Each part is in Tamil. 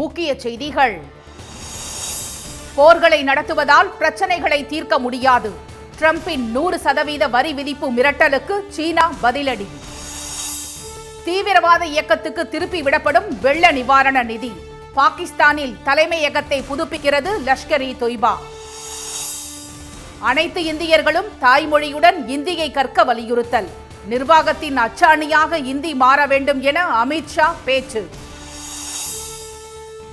முக்கிய செய்திகள். போர்களை நடத்துவதால் பிரச்சனைகளை தீர்க்க முடியாது. டிரம்பின் 100% வரி விதிப்பு மிரட்டலுக்கு சீனா பதிலடி. தீவிரவாத இயக்கத்துக்கு திருப்பி விடப்படும் வெள்ள நிவாரண நிதி. பாகிஸ்தானில் தலைமையகத்தை புதுப்பிக்கிறது லஷ்கர்-இ-தொய்பா. அனைத்து இந்தியர்களும் தாய்மொழியுடன் இந்தியை கற்க வலியுறுத்தல். நிர்வாகத்தின் அச்சாணியாக இந்தி மாற வேண்டும் என அமித்ஷா பேச்சு.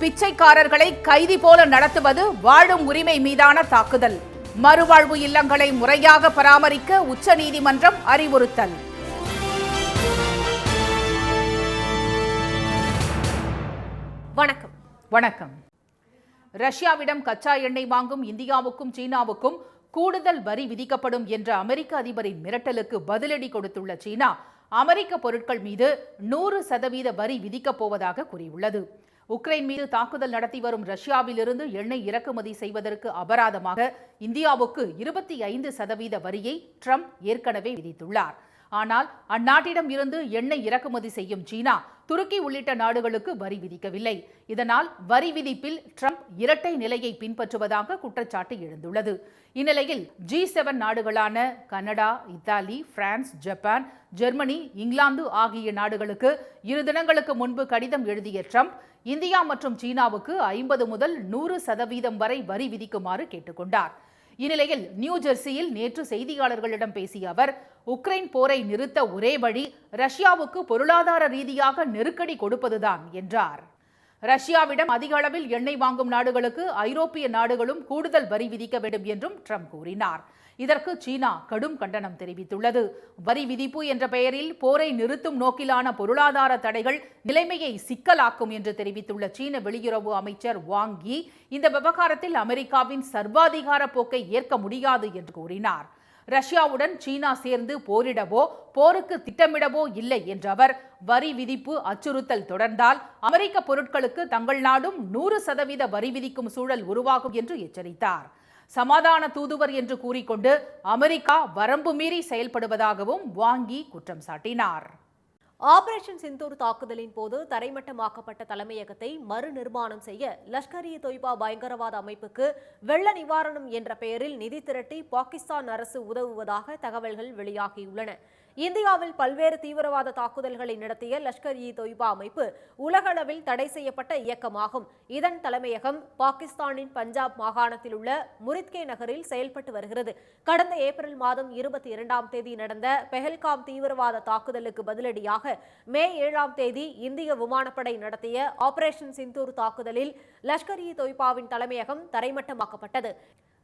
பிச்சைக்காரர்களை கைதி போல நடத்துவது வாழும் உரிமை மீதான தாக்குதல். மறுவாழ்வு இல்லங்களை முறையாக பராமரிக்க உச்சநீதிமன்றம் அறிவுறுத்தல். வணக்கம். ரஷ்யாவிடம் கச்சா எண்ணெய் வாங்கும் இந்தியாவுக்கும் சீனாவுக்கும் கூடுதல் வரி விதிக்கப்படும் என்ற அமெரிக்க அதிபரின் மிரட்டலுக்கு பதிலடி கொடுத்துள்ள சீனா அமெரிக்க பொருட்கள் மீது 100% வரி விதிக்கப் போவதாக கூறியுள்ளது. உக்ரைன் மீது தாக்குதல் நடத்தி வரும் ரஷ்யாவிலிருந்து எண்ணெய் இறக்குமதி செய்வதற்கு அபராதமாக இந்தியாவுக்கு 25% வரியை ட்ரம்ப் ஏற்கனவே விதித்துள்ளார். ஆனால் அந்நாட்டிடம் இருந்து எண்ணெய் இறக்குமதி செய்யும் சீனா, துருக்கி உள்ளிட்ட நாடுகளுக்கு வரி விதிக்கவில்லை. இதனால் வரி விதிப்பில் ட்ரம்ப் இரட்டை நிலையை பின்பற்றுவதாக குற்றச்சாட்டு எழுந்துள்ளது. இந்நிலையில் G7 நாடுகளான Canada, Italy, France, Japan, Germany, England ஆகிய நாடுகளுக்கு 2 தினங்களுக்கு முன்பு கடிதம் எழுதிய ட்ரம்ப் இந்தியா மற்றும் சீனாவுக்கு 50 முதல் 100% வரை வரி விதிக்குமாறு கேட்டுக்கொண்டார். இந்நிலையில் நியூ ஜெர்சியில் நேற்று செய்தியாளர்களிடம் பேசிய அவர், உக்ரைன் போரை நிறுத்த ஒரே வழி ரஷ்யாவுக்கு பொருளாதார ரீதியாக நெருக்கடி கொடுப்பதுதான் என்றார். ரஷ்யாவிடம் அதிக அளவில் எண்ணெய் வாங்கும் நாடுகளுக்கு ஐரோப்பிய நாடுகளும் கூடுதல் வரி விதிக்க வேண்டும் என்றும் ட்ரம்ப் கூறினார். இதற்கு சீனா கடும் கண்டனம் தெரிவித்துள்ளது. வரி விதிப்பு என்ற பெயரில் போரை நிறுத்தும் நோக்கிலான பொருளாதார தடைகள் நிலைமையை சிக்கலாக்கும் என்று தெரிவித்துள்ள சீன வெளியுறவு அமைச்சர் வாங் யி, இந்த விவகாரத்தில் அமெரிக்காவின் சர்வாதிகார போக்கை ஏற்க முடியாது என்று கூறினார். ரஷ்யாவுடன் சீனா சேர்ந்து போரிடவோ போருக்கு திட்டமிடவோ இல்லை என்ற அவர், வரி விதிப்பு அச்சுறுத்தல் தொடர்ந்தால் அமெரிக்க பொருட்களுக்கு தங்கள் நாடும் 100% வரி விதிக்கும் சூழல் உருவாகும் என்று எச்சரித்தார். சமாதான தூதுவர் என்று கூறிக்கொண்டு அமெரிக்கா வரம்பு மீறி செயல்படுவதாகவும் வாங் யி குற்றம் சாட்டினார். ஆபரேஷன் சிந்தூர் தாக்குதலின் போது தரைமட்டமாக்கப்பட்ட தலைமையகத்தை மறுநிர்மாணம் செய்ய லஷ்கர்-இ-தொய்பா பயங்கரவாத அமைப்புக்கு வெள்ள நிவாரணம் என்ற பெயரில் நிதி திரட்டி பாகிஸ்தான் அரசு உதவுவதாக தகவல்கள் வெளியாகியுள்ளன. இந்தியாவில் பல்வேறு தீவிரவாத தாக்குதல்களை நடத்திய லஷ்கர்-இ-தொய்பா அமைப்பு உலகளவில் தடை செய்யப்பட்ட இயக்கமாகும். இதன் தலைமையகம் பாகிஸ்தானின் பஞ்சாப் மாகாணத்தில் உள்ள முரித்கே நகரில் செயல்பட்டு வருகிறது. கடந்த ஏப்ரல் மாதம் 22ஆம் தேதி நடந்த பெஹல்காம் தீவிரவாத தாக்குதலுக்கு பதிலடியாக மே 7ஆம் தேதி இந்திய விமானப்படை நடத்திய ஆபரேஷன் சிந்தூர் தாக்குதலில் லஷ்கர்-இ-தொய்பாவின் தலைமையகம் தரைமட்டமாக்கப்பட்டது.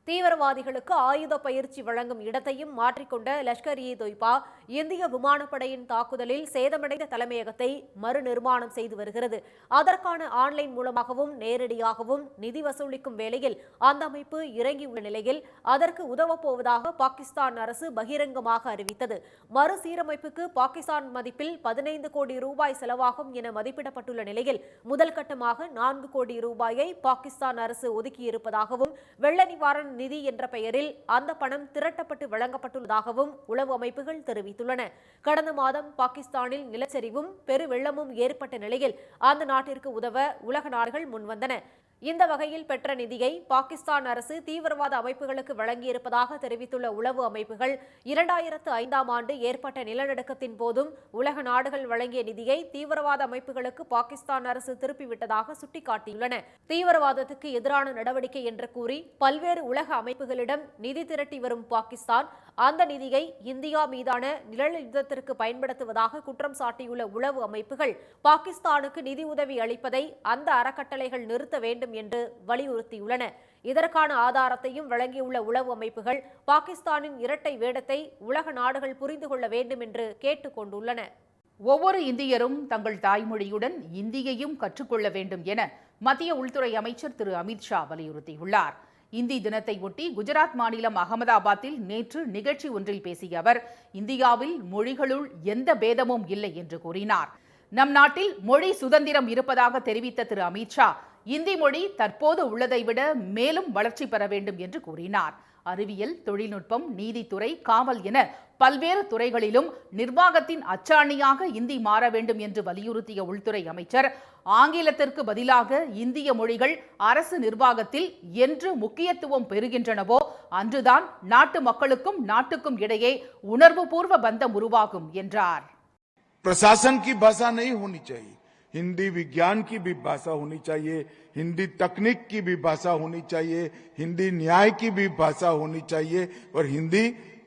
தீவிரவாதிகளுக்கு ஆயுத பயிற்சி வழங்கும் இடத்தையும் மாற்றிக்கொண்ட லஷ்கர்-இ-தொய்பா இந்திய விமானப்படையின் தாக்குதலில் சேதமடைந்த தலைமையகத்தை மறுநிர்மாணம் செய்து வருகிறது. அதற்கான ஆன்லைன் மூலமாகவும் நேரடியாகவும் நிதி வசூலிக்கும் வேளையில் அந்த அமைப்பு இறங்கியுள்ள நிலையில் அதற்கு உதவப்போவதாக பாகிஸ்தான் அரசு பகிரங்கமாக அறிவித்தது. மறுசீரமைப்புக்கு பாகிஸ்தான் மதிப்பில் 15 கோடி ரூபாய் செலவாகும் என மதிப்பிடப்பட்டுள்ள நிலையில் முதல் கட்டமாக 4 கோடி ரூபாயை பாகிஸ்தான் அரசு ஒதுக்கியிருப்பதாகவும் வெள்ள நிவாரண நிதி என்ற பெயரில் அந்த பணம் திரட்டப்பட்டு வழங்கப்பட்டுள்ளதாகவும் உளவு அமைப்புகள் தெரிவித்துள்ளன. கடந்த மாதம் பாகிஸ்தானில் நிலச்சரிவும் பெருவெள்ளமும் ஏற்பட்ட நிலையில் அந்த நாட்டிற்கு உதவ உலக நாடுகள் முன்வந்தன. இந்த வகையில் பெற்ற நிதியை பாகிஸ்தான் அரசு தீவிரவாத அமைப்புகளுக்கு வழங்கியிருப்பதாக தெரிவித்துள்ள உளவு அமைப்புகள் 2005ஆம் ஆண்டு ஏற்பட்ட நிலநடுக்கத்தின் போதும் உலக நாடுகள் வழங்கிய நிதியை தீவிரவாத அமைப்புகளுக்கு பாகிஸ்தான் அரசு திருப்பிவிட்டதாக சுட்டிக்காட்டியுள்ளன. தீவிரவாதத்துக்கு எதிரான நடவடிக்கை என்று கூறி பல்வேறு உலக அமைப்புகளிடம் நிதி திரட்டி வரும் பாகிஸ்தான் அந்த நிதியை இந்தியா மீதான நிழல் யுத்தத்திற்கு பயன்படுத்துவதாக குற்றம் சாட்டியுள்ள உளவு அமைப்புகள் பாகிஸ்தானுக்கு நிதி உதவி அளிப்பதை அந்த அறக்கட்டளைகள் நிறுத்த வேண்டும் என்று வலியுறுத்தியுள்ளன. இதற்கான ஆதாரத்தையும் வழங்கியுள்ள உளவு அமைப்புகள் பாகிஸ்தானின் இரட்டை வேடத்தை உலக நாடுகள் புரிந்து கொள்ள வேண்டும் என்று கேட்டுக் கொண்டுள்ளன. ஒவ்வொரு இந்தியரும் தங்கள் தாய்மொழியுடன் இந்தியையும் கற்றுக்கொள்ள வேண்டும் என மத்திய உள்துறை அமைச்சர் திரு அமித்ஷா வலியுறுத்தியுள்ளார். இந்தி தினத்தை ஒட்டி குஜராத் மாநிலம் அகமதாபாத்தில் நேற்று நிகழ்ச்சி ஒன்றில் பேசிய அவர், இந்தியாவில் மொழிகளுள் எந்த பேதமும் இல்லை என்று கூறினார். நம் நாட்டில் மொழி சுதந்திரம் இருப்பதாக தெரிவித்த திரு அமித்ஷா, இந்தி மொழி தற்போது உள்ளதை விட மேலும் வளர்ச்சி பெற வேண்டும் என்று கூறினார். அறிவியல், தொழில்நுட்பம், நீதித்துறை, காவல் என பல்வேறு துறைகளிலும் நிர்வாகத்தின் அச்சாணியாக இந்தி மாற வேண்டும் என்று வலியுறுத்திய உள்துறை அமைச்சர், ஆங்கிலத்திற்கு பதிலாக இந்திய மொழிகள் அரசு நிர்வாகத்தில் என்று முக்கியத்துவம் பெறுகின்றனவோ அன்றுதான் நாட்டு மக்களுக்கும் நாட்டுக்கும் இடையே உணர்வுபூர்வ பந்தம் உருவாகும் என்றார். प्रशासन की भाषा नहीं होनी चाहिए, हिंदी विज्ञान की भी भाषा होनी चाहिए, हिंदी तकनीक की भी भाषा होनी चाहिए, हिंदी न्याय की भी भाषा होनी चाहिए और हिंदी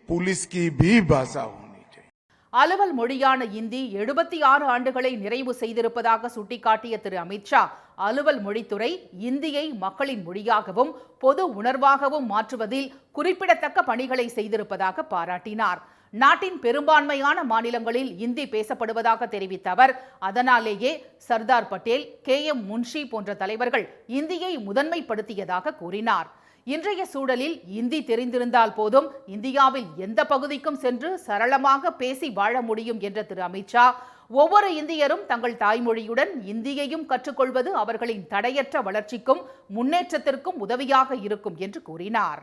पुलिस की भी भाषा होनी चाहिए. அலுவல் மொழியான இந்தி 76 ஆண்டுகளை நிறைவு செய்திருப்பதாக சுட்டிக்காட்டிய திரு அமித்ஷா, அலுவல் மொழித்துறை இந்தியை மக்களின் மொழியாகவும் பொது உணர்வாகவும் மாற்றுவதில் குறிப்பிடத்தக்க பணிகளை செய்திருப்பதாக பாராட்டினார். நாட்டின் பெரும்பான்மையான மாநிலங்களில் இந்தி பேசப்படுவதாக தெரிவித்த அவர், அதனாலேயே சர்தார் பட்டேல், KM முன்ஷி போன்ற தலைவர்கள் இந்தியை முதன்மைப்படுத்தியதாக கூறினார். இன்றைய சூழலில் இந்தி தெரிந்திருந்தால் போதும், இந்தியாவில் எந்த பகுதிக்கும் சென்று சரளமாக பேசி வாழ முடியும் என்ற திரு அமித்ஷா, ஒவ்வொரு இந்தியரும் தங்கள் தாய்மொழியுடன் இந்தியையும் கற்றுக்கொள்வது அவர்களின் தடையற்ற வளர்ச்சிக்கும் முன்னேற்றத்திற்கும் உதவியாக இருக்கும் என்று கூறினார்.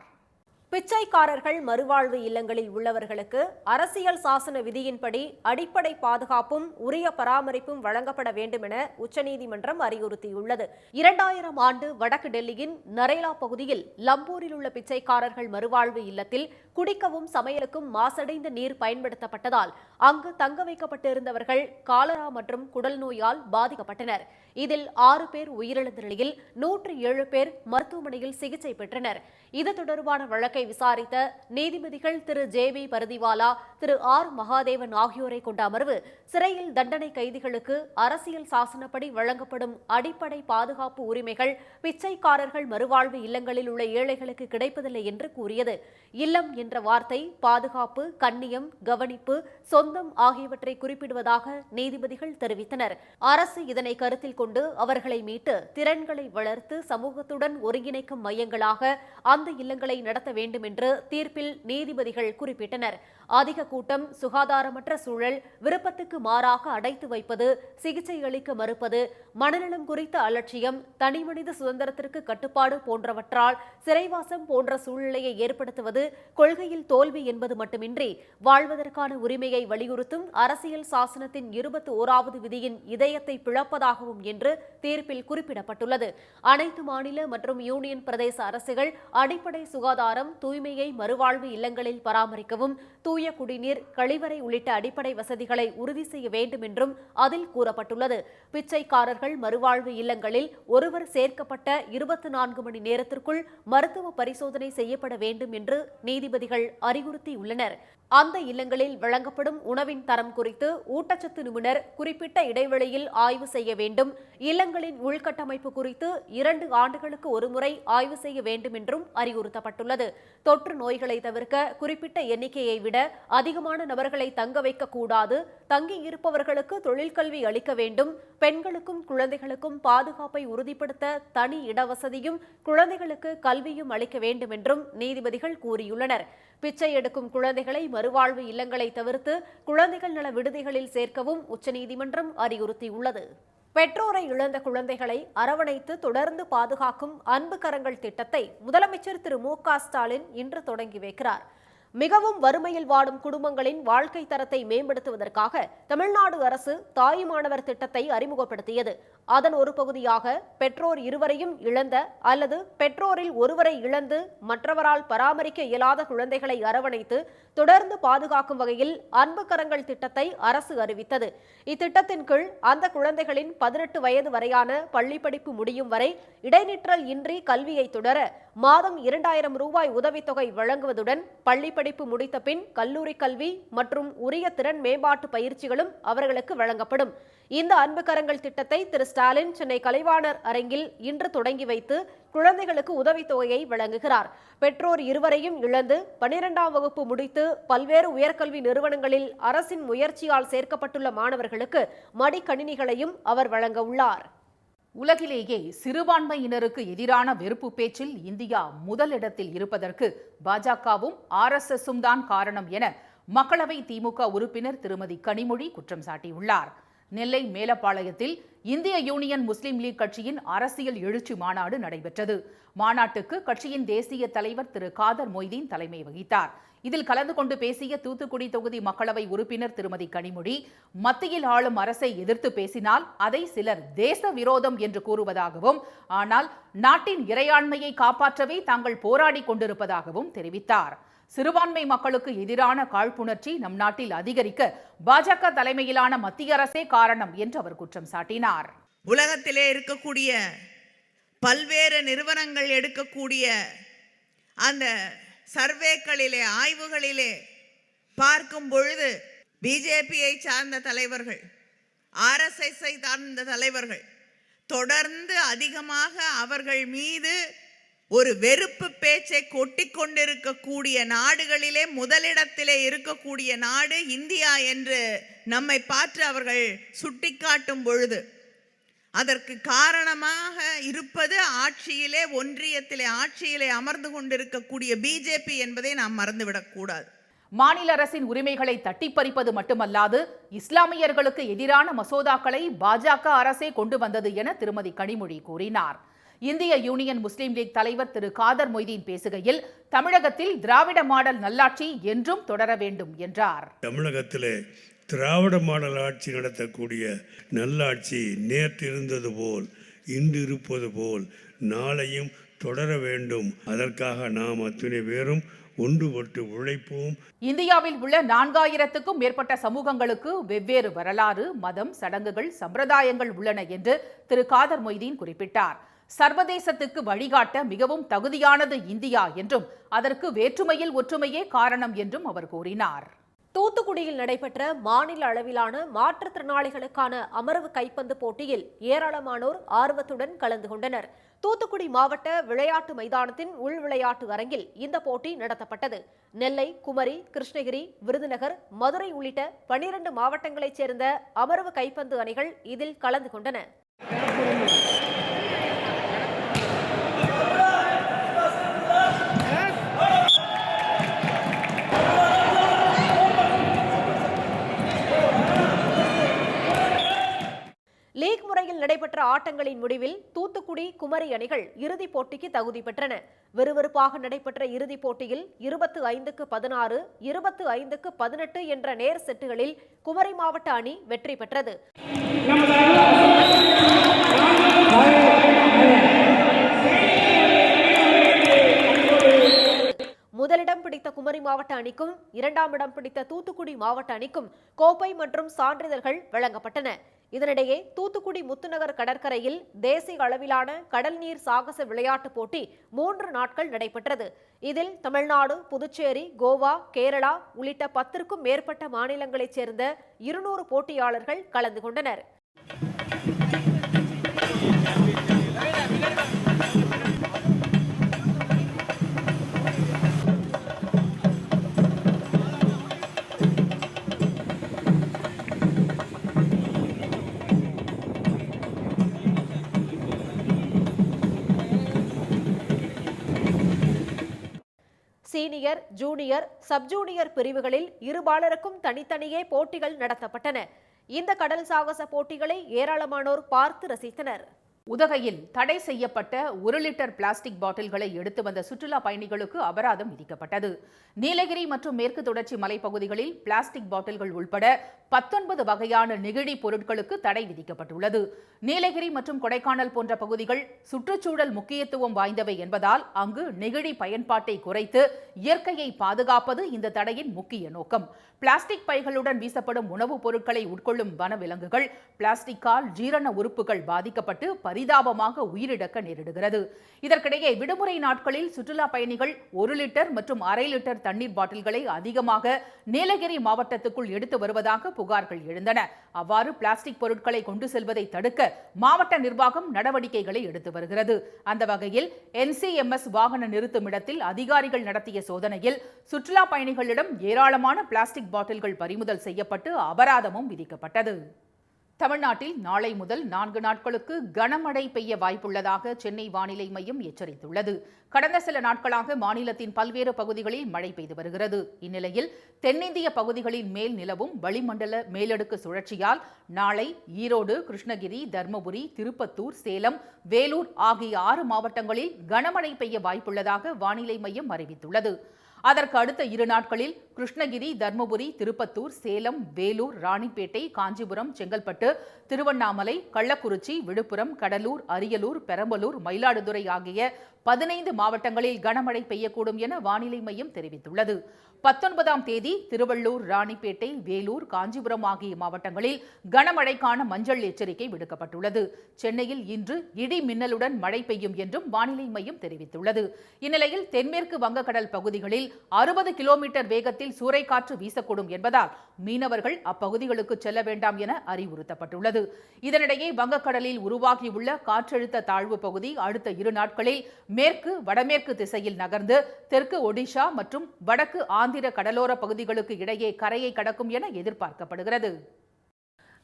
பிச்சைக்காரர்கள் மறுவாழ்வு இல்லங்களில் உள்ளவர்களுக்கு அரசியல் சாசன விதியின்படி அடிப்படை பாதுகாப்பும் உரிய பராமரிப்பும் வழங்கப்பட வேண்டும் என உச்சநீதிமன்றம் அறிவுறுத்தியுள்ளது. 2000 ஆண்டு வடக்கு டெல்லியின் நரேலா பகுதியில் லம்பூரில் உள்ள பிச்சைக்காரர்கள் மறுவாழ்வு இல்லத்தில் குடிக்கவும் சமையலுக்கும் மாசடைந்த நீர் பயன்படுத்தப்பட்டதால் அங்கு தங்க வைக்கப்பட்டிருந்தவர்கள் காலரா மற்றும் குடல் நோயால் பாதிக்கப்பட்டனர். இதில் 6 பேர் உயிரிழந்த நிலையில் 107 பேர் மருத்துவமனையில் சிகிச்சை பெற்றனர். இது தொடர்பான வழக்கை விசாரித்த நீதிபதிகள் திரு JB பரதிவாலா, திரு R மகாதேவன் ஆகியோரை கொண்ட அமர்வு, சிறையில் தண்டனை கைதிகளுக்கு அரசியல் சாசனப்படி வழங்கப்படும் அடிப்படை பாதுகாப்பு உரிமைகள் பிச்சைக்காரர்கள் மறுவாழ்வு இல்லங்களில் உள்ள ஏழைகளுக்கு கிடைப்பதில்லை என்று கூறியது. இல்லம் என்ற வார்த்தை பாதுகாப்பு, கண்ணியம், கவனிப்பு, சொந்தம் ஆகியவற்றை குறிப்பிடுவதாக நீதிபதிகள் தெரிவித்தனர். அரசு இதனை கருத்தில் கொண்டு அவர்களை மீட்டு திறன்களை வளர்த்து சமூகத்துடன் ஒருங்கிணைக்கும் மையங்களாக அந்த இல்லங்களை நடத்த வேண்டும் என்று தீர்ப்பில் நீதிபதிகள் குறிப்பிட்டனர். அதிக கூட்டம், சுகாதாரமற்ற சூழல், விருப்பத்துக்கு மாறாக அடைத்து வைப்பது, சிகிச்சை அளிக்க மறுப்பது, மனநலம் குறித்த அலட்சியம், தனிமனித சுதந்திரத்திற்கு கட்டுப்பாடு போன்றவற்றால் சிறைவாசம் போன்ற சூழ்நிலையை ஏற்படுத்துவது கொள்கையில் தோல்வி என்பது மட்டுமின்றி வாழ்வதற்கான உரிமையை வலியுறுத்தும் அரசியல் சாசனத்தின் 21வது விதியின் இதயத்தை பிளப்பதாகவும் என்று தீர்ப்பில் குறிப்பிடப்பட்டுள்ளது. அனைத்து மாநில மற்றும் யூனியன் பிரதேச அரசுகள் அடிப்படை சுகாதாரம், தூய்மையை மறுவாழ்வு இல்லங்களில் பராமரிக்கவும், தூய குடிநீர், கழிவறை உள்ளிட்ட அடிப்படை வசதிகளை உறுதி செய்ய வேண்டும் என்றும் அதில் கூறப்பட்டுள்ளது. பிச்சைக்காரர்கள் மறுவாழ்வு இல்லங்களில் ஒருவர் சேர்க்கப்பட்ட 24 மணி நேரத்திற்குள் மருத்துவ பரிசோதனை செய்யப்பட வேண்டும் என்று நீதிபதிகள் அறிவுறுத்தியுள்ளனர். அந்த இல்லங்களில் வழங்கப்படும் உணவின் தரம் குறித்து ஊட்டச்சத்து நிபுணர் குறிப்பிட்ட இடைவெளியில் ஆய்வு செய்ய வேண்டும். இல்லங்களின் உள்கட்டமைப்பு குறித்து 2 ஆண்டுகளுக்கு ஒருமுறை ஆய்வு செய்ய வேண்டும் என்றும் அறிவுறுத்தப்பட்டுள்ளது. தொற்று நோய்களை தவிர்க்க குறிப்பிட்ட எண்ணிக்கையை விட அதிகமான நபர்களை தங்க வைக்கக்கூடாது. தங்கி இருப்பவர்களுக்கு தொழிற்கல்வி அளிக்க வேண்டும். பெண்களுக்கும் குழந்தைகளுக்கும் பாதுகாப்பை உறுதிப்படுத்த தனி இடவசதியும் குழந்தைகளுக்கு கல்வியும் அளிக்க வேண்டும் என்றும் நீதிபதிகள் கூறியுள்ளனர். பிச்சை எடுக்கும் குழந்தைகளை மறுவாழ்வு இல்லங்களை தவிர்த்து குழந்தைகள் நல விடுதிகளில் சேர்க்கவும் உச்சநீதிமன்றம் அறிவுறுத்தியுள்ளது. பெற்றோரை இழந்த குழந்தைகளை அரவணைத்து தொடர்ந்து பாதுகாக்கும் அன்பு கரங்கள் திட்டத்தை முதலமைச்சர் திரு மு.க. ஸ்டாலின் இன்று தொடங்கி வைக்கிறார். மிகவும் வறுமையில் வாடும் குடும்பங்களின் வாழ்க்கை தரத்தை மேம்படுத்துவதற்காக தமிழ்நாடு அரசு தாயுமானவர் திட்டத்தை அறிமுகப்படுத்தியது. அதன் ஒரு பகுதியாக பெற்றோர் இருவரையும் இழந்த அல்லது பெற்றோரில் ஒருவரை இழந்து மற்றவரால் பராமரிக்க இயலாத குழந்தைகளை அரவணைத்து தொடர்ந்து பாதுகாக்கும் வகையில் அன்பு கரங்கள் திட்டத்தை அரசு அறிவித்தது. இத்திட்டத்தின் கீழ் அந்த குழந்தைகளின் 18 வயது வரையான பள்ளி படிப்பு முடியும் வரை இடைநிற்றல் இன்றி கல்வியை தொடர மாதம் 2000 ரூபாய் உதவித்தொகை வழங்குவதுடன் பள்ளி படிப்பு முடித்த பின் கல்லூரி கல்வி மற்றும் உரிய திறன் மேம்பாட்டு பயிற்சிகளும் அவர்களுக்கு வழங்கப்படும். இந்த அன்பு கரங்கள் திட்டத்தை திரு ஸ்டாலின் சென்னை கலைவாணர் அரங்கில் இன்று தொடங்கி வைத்து குழந்தைகளுக்கு உதவித்தொகையை வழங்குகிறார். பெற்றோர் இருவரையும் இழந்து 12ஆம் வகுப்பு முடித்து பல்வேறு உயர்கல்வி நிறுவனங்களில் அரசின் முயற்சியால் சேர்க்கப்பட்டுள்ள மாணவர்களுக்கு மடிக்கணினிகளையும் அவர் வழங்க உள்ளார். உலகிலேயே சிறுபான்மையினருக்கு எதிரான வெறுப்பு பேச்சில் இந்தியா முதலிடத்தில் இருப்பதற்கு பாஜகவும் RSSும் தான் காரணம் என மக்களவை திமுக உறுப்பினர் திருமதி கனிமொழி குற்றம் சாட்டியுள்ளார். நெல்லை மேலப்பாளையத்தில் இந்திய யூனியன் முஸ்லீம் லீக் கட்சியின் அரசியல் எழுச்சி மாநாடு நடைபெற்றது. மாநாட்டுக்கு கட்சியின் தேசிய தலைவர் திரு காதர் மொய்தீன் தலைமை வகித்தார். இதில் கலந்து கொண்டு பேசிய தூத்துக்குடி தொகுதி மக்களவை உறுப்பினர் திருமதி கனிமொழி, மத்தியில் ஆளும் அரசை எதிர்த்து பேசினால் அதை சிலர் தேச விரோதம் என்று கூறுவதாகவும், ஆனால் நாட்டின் இறையாண்மையை காப்பாற்றவே தாங்கள் போராடி கொண்டிருப்பதாகவும் தெரிவித்தார். சிறுபான்மை மக்களுக்கு எதிரான காழ்ப்புணர்ச்சி நம் நாட்டில் அதிகரிக்க பாஜக தலைமையிலான மத்திய அரசே காரணம் என்று அவர் குற்றம் சாட்டினார். உலகத்திலே இருக்கக்கூடிய பல்வேறு நிறுவனங்கள் எடுக்கக்கூடிய அந்த சர்வேக்களிலே, ஆய்வுகளிலே பார்க்கும் பொழுது பிஜேபியை சார்ந்த தலைவர்கள், ஆர்எஸ்எஸ்ஐ சார்ந்த தலைவர்கள் தொடர்ந்து அதிகமாக அவர்கள் மீது ஒரு வெறுப்பு பேச்சை கொட்டிக் கொண்டிருக்கக்கூடிய நாடுகளிலே முதலிடத்திலே இருக்கக்கூடிய நாடு இந்தியா என்று நம்மை பார்த்து அவர்கள் சுட்டிக்காட்டும் பொழுது அதற்கு காரணமாக இருப்பது ஆட்சியிலே, ஒன்றியத்திலே ஆட்சியிலே அமர்ந்து கொண்டிருக்கக்கூடிய பிஜேபி என்பதை நாம் மறந்துவிடக்கூடாது. மாநில அரசின் உரிமைகளை தட்டிப்பறிப்பது மட்டுமல்லாது இஸ்லாமியர்களுக்கு எதிரான மசோதாக்களை பாஜக அரசே கொண்டு வந்தது என திருமதி கனிமொழி கூறினார். இந்திய யூனியன் முஸ்லீம் லீக் தலைவர் திரு காதர் மொய்தீன் பேசுகையில், தமிழகத்தில் திராவிட மாடல் நல்லாட்சி என்றும் தொடர வேண்டும் என்றார். தமிழகத்திலே திராவிட மாடல் ஆட்சி நடத்தக்கூடிய நல்லாட்சி நேற்று இருந்தது போல், இன்று இருப்பது போல் நாளையும் தொடர வேண்டும். அதற்காக நாம் அத்துணை பேரும் ஒன்றுபட்டு உழைப்போம். இந்தியாவில் உள்ள 4000க்கும் மேற்பட்ட சமூகங்களுக்கு வெவ்வேறு வரலாறு, மதம், சடங்குகள், சம்பிரதாயங்கள் உள்ளன என்று திரு காதர் மொய்தீன் குறிப்பிட்டார். சர்வதேசத்துக்கு வழிகாட்ட மிகவும் தகுதியானது இந்தியா என்றும் அதற்கு வேற்றுமையில் ஒற்றுமையே காரணம் என்றும் அவர் கூறினார். தூத்துக்குடியில் நடைபெற்ற மாநில அளவிலான மாற்றுத்திறனாளிகளுக்கான அமர்வு கைப்பந்து போட்டியில் ஏராளமானோர் ஆர்வத்துடன் கலந்து கொண்டனர். தூத்துக்குடி மாவட்ட விளையாட்டு மைதானத்தின் உள் விளையாட்டு அரங்கில் இந்த போட்டி நடத்தப்பட்டது. நெல்லை, குமரி, கிருஷ்ணகிரி, விருதுநகர், மதுரை உள்ளிட்ட 12 மாவட்டங்களைச் சேர்ந்த அமர்வு கைப்பந்து அணிகள் இதில் கலந்து கொண்டன. லீக் முறையில் நடைபெற்ற ஆட்டங்களின் முடிவில் தூத்துக்குடி, குமரி அணிகள் இறுதிப் போட்டிக்கு தகுதி பெற்றன. விறுவிறுப்பாக நடைபெற்ற இறுதிப் போட்டியில் 25க்கு 16, 25க்கு 18 என்ற நேர் செட்டுகளில் குமரி மாவட்ட அணி வெற்றி பெற்றது. முதலிடம் பிடித்த குமரி மாவட்ட அணிக்கும் 2ஆம் இடம் பிடித்த தூத்துக்குடி மாவட்ட அணிக்கும் கோப்பை மற்றும் சான்றிதழ்கள் வழங்கப்பட்டன. இதனிடையே தூத்துக்குடி முத்துநகர் கடற்கரையில் தேசிய அளவிலான கடல் நீர் சாகச விளையாட்டுப் போட்டி 3 நாட்கள் நடைபெற்றது. இதில் தமிழ்நாடு, புதுச்சேரி, கோவா, கேரளா உள்ளிட்ட 10க்கும் மேற்பட்ட மாநிலங்களைச் சேர்ந்த 200 போட்டியாளர்கள் கலந்து கொண்டனர். சீனியர், ஜூனியர், சப் ஜூனியர் பிரிவுகளில் இருபாலருக்கும் தனித்தனியே போட்டிகள் நடத்தப்பட்டன. இந்த கடல் சாகச போட்டிகளை ஏராளமானோர் பார்த்து ரசித்தனர். உதகையில் தடை செய்யப்பட்ட 1 லிட்டர் பிளாஸ்டிக் பாட்டில்களை எடுத்து வந்த சுற்றுலா பயணிகளுக்கு அபராதம் விதிக்கப்பட்டது. நீலகிரி மற்றும் மேற்கு தொடர்ச்சி மலைப்பகுதிகளில் பிளாஸ்டிக் பாட்டில்கள் உட்பட 19 வகையான நெகிழி பொருட்களுக்கு தடை விதிக்கப்பட்டுள்ளது. நீலகிரி மற்றும் கொடைக்கானல் போன்ற பகுதிகள் சுற்றுச்சூழல் முக்கியத்துவம் வாய்ந்தவை என்பதால் அங்கு நெகிழி பயன்பாட்டை குறைத்து இயற்கையை பாதுகாப்பது இந்த தடையின் முக்கிய நோக்கம். பிளாஸ்டிக் பைகளுடன் வீசப்படும் உணவுப் பொருட்களை உட்கொள்ளும் வனவிலங்குகள் பிளாஸ்டிக்கால் ஜீரண உறுப்புகள் பாதிக்கப்பட்டு பரிதாபமாக உயிரிழக்க நேரிடுகிறது. இதற்கிடையே விடுமுறை நாட்களில் சுற்றுலா பயணிகள் 1 லிட்டர் மற்றும் அரை லிட்டர் தண்ணீர் பாட்டில்களை அதிகமாக நீலகிரி மாவட்டத்துக்குள் எடுத்து வருவதாக புகார்கள் எழுந்தன. அவ்வாறு பிளாஸ்டிக் பொருட்களை கொண்டு செல்வதை தடுக்க மாவட்ட நிர்வாகம் நடவடிக்கைகளை எடுத்து வருகிறது. அந்த வகையில் NCMS வாகன நிறுத்துமிடத்தில் அதிகாரிகள் நடத்திய சோதனையில் சுற்றுலா பயணிகளிடம் ஏராளமான பிளாஸ்டிக் பாட்டில்கள் பறிமுதல் செய்யப்பட்டு அபராதமும் விதிக்கப்பட்டது. தமிழ்நாட்டில் நாளை முதல் 4 நாட்களுக்கு கனமழை பெய்ய வாய்ப்புள்ளதாக சென்னை வானிலை மையம் எச்சரித்துள்ளது. கடந்த சில நாட்களாக மாநிலத்தின் பல்வேறு பகுதிகளில் மழை பெய்து வருகிறது. இந்நிலையில் தென்னிந்திய பகுதிகளின் மேல் நிலவும் வளிமண்டல மேலடுக்கு சுழற்சியால் நாளை ஈரோடு, கிருஷ்ணகிரி, தர்மபுரி, திருப்பத்தூர், சேலம், வேலூர் ஆகிய 6 மாவட்டங்களில் கனமழை பெய்ய வாய்ப்புள்ளதாக வானிலை மையம் அறிவித்துள்ளது. அதற்கு அடுத்த 2 நாட்களில் கிருஷ்ணகிரி, தர்மபுரி, திருப்பத்தூர், சேலம், வேலூர், ராணிப்பேட்டை, காஞ்சிபுரம், செங்கல்பட்டு, திருவண்ணாமலை, கள்ளக்குறிச்சி, விழுப்புரம், கடலூர், அரியலூர், பெரம்பலூர், மயிலாடுதுறை ஆகிய 15 மாவட்டங்களில் கனமழை பெய்யக்கூடும் என வானிலை மையம் தெரிவித்துள்ளது. 19ஆம் தேதி திருவள்ளூர், ராணிப்பேட்டை, வேலூர், காஞ்சிபுரம் ஆகிய மாவட்டங்களில் கனமழைக்கான மஞ்சள் எச்சரிக்கை விடுக்கப்பட்டுள்ளது. சென்னையில் இன்று இடி மின்னலுடன் மழை பெய்யும் என்றும் வானிலை மையம் தெரிவித்துள்ளது. இந்நிலையில் தென்மேற்கு வங்கக்கடல் பகுதிகளில் 60 கிலோமீட்டர் வேகத்தில் சூறைக்காற்று வீசக்கூடும் என்பதால் மீனவர்கள் அப்பகுதிகளுக்கு செல்ல வேண்டாம் என அறிவுறுத்தப்பட்டுள்ளது. இதனிடையே வங்கக்கடலில் உருவாகியுள்ள காற்றழுத்த தாழ்வு பகுதி அடுத்த 2 நாட்களில் மேற்கு, வடமேற்கு திசையில் நகர்ந்து தெற்கு ஒடிஷா மற்றும் வடக்கு ஆந்திர கடலோர பகுதிகளுக்கு இடையே கரையை கடக்கும் என எதிர்பார்க்கப்படுகிறது.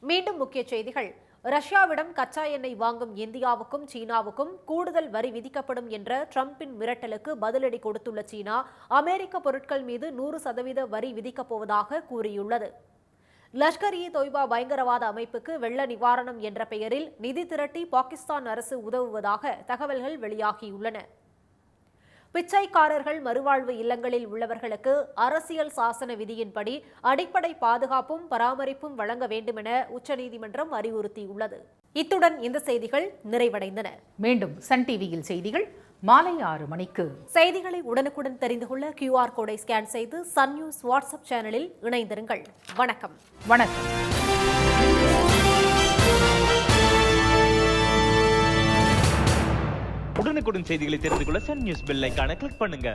மீண்டும் முக்கிய செய்திகள். ரஷ்யாவிடம் கச்சா எண்ணெய் வாங்கும் இந்தியாவுக்கும் சீனாவுக்கும் கூடுதல் வரி விதிக்கப்படும் என்ற டிரம்பின் மிரட்டலுக்கு பதிலடி கொடுத்துள்ள சீனா அமெரிக்க பொருட்கள் மீது 100% வரி விதிக்கப் போவதாக கூறியுள்ளது. லஷ்கர்-இ-தொய்பா பயங்கரவாத அமைப்புக்கு வெள்ள நிவாரணம் என்ற பெயரில் நிதி திரட்டி பாகிஸ்தான் அரசு உதவுவதாக தகவல்கள் வெளியாகியுள்ளன. பிச்சைக்காரர்கள் மறுவாழ்வு இல்லங்களில் உள்ளவர்களுக்கு அரசியல் சாசன விதியின்படி அடிப்படை பாதுகாப்பும் பராமரிப்பும் வழங்க வேண்டுமென உச்சநீதிமன்றம் அறிவுறுத்தியுள்ளது. இத்துடன் இந்த செய்திகள் நிறைவடைந்தன. மீண்டும் சன் டிவியில் செய்திகள் மாலை 6 மணிக்கு. செய்திகளை உடனுக்குடன் தெரிந்து கொள்ள QR கோடை ஸ்கேன் செய்து சன் நியூஸ் வாட்ஸ்அப் சேனலில் இணைந்திருங்கள். வணக்கம். வணக்கம். உடனுக்குடன் செய்திகளை தெரிந்து கொள்ள சன் நியூஸ் பெல் ஐகானை கிளிக் பண்ணுங்க.